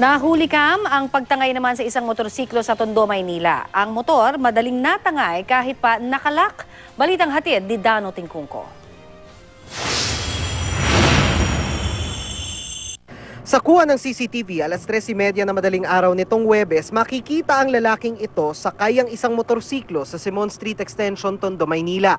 Nahuli kam ang pagtangay naman sa isang motorsiklo sa Tondo, Maynila. Ang motor madaling natangay kahit pa nakalak. Balitang hatid ni Dano Tingkungko. Sa kuha ng CCTV, alas 3:30 na madaling araw nitong Huwebes, makikita ang lalaking ito sakay ang isang motorsiklo sa Simon Street Extension, Tondo, Maynila.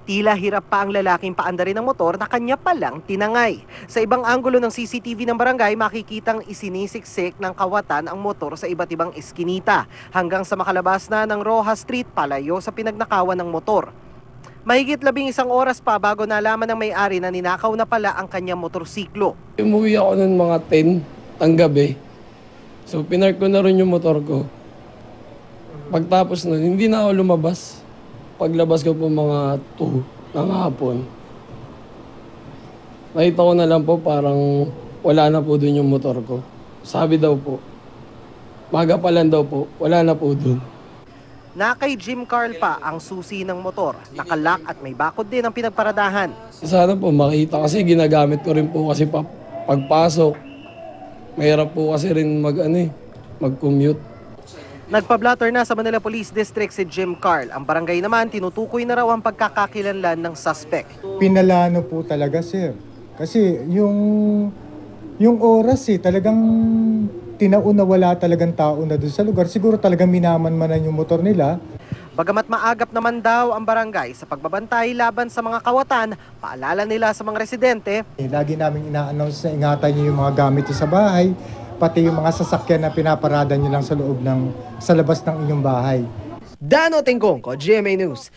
Tila hirap pa ang lalaking paandarin ng motor na kanya palang tinangay. Sa ibang anggulo ng CCTV ng barangay, makikitang isinisiksik ng kawatan ang motor sa iba't ibang eskinita hanggang sa makalabas na ng Rojas Street palayo sa pinagnakawan ng motor. Mahigit 11 oras pa bago nalaman ng may-ari na ninakaw na pala ang kanyang motorsiklo. Umuwi ako ng mga 10 ng gabi. So pinark ko na rin yung motor ko. Pagtapos nun, hindi na ako lumabas. Paglabas ko po mga 2 ng hapon. Nakita ko na lang po parang wala na po dun yung motor ko. Sabi daw po, maga pa lang daw po, wala na po dun. Na kay Jim Carl pa ang susi ng motor, nakalak at may bakod din ang pinagparadahan. Sana po makita kasi ginagamit ko rin po kasi pagpasok. Mahirap po kasi rin mag-commute. Nagpa-blotter na sa Manila Police District si Jim Carl. Ang barangay naman tinutukoy na raw ang pagkakakilanlan ng suspect. Pinalano po talaga, sir. Kasi yung oras talagang tinauna wala talagang tao na doon sa lugar. Siguro talagang minaman-manan yung motor nila. Bagamat maagap naman daw ang barangay sa pagbabantay laban sa mga kawatan, paalala nila sa mga residente. Lagi namin ina-announce na ingatan niyo yung mga gamit sa bahay, pati yung mga sasakyan na pinaparada niyo lang sa labas ng inyong bahay. Dano Tingkungko, GMA News.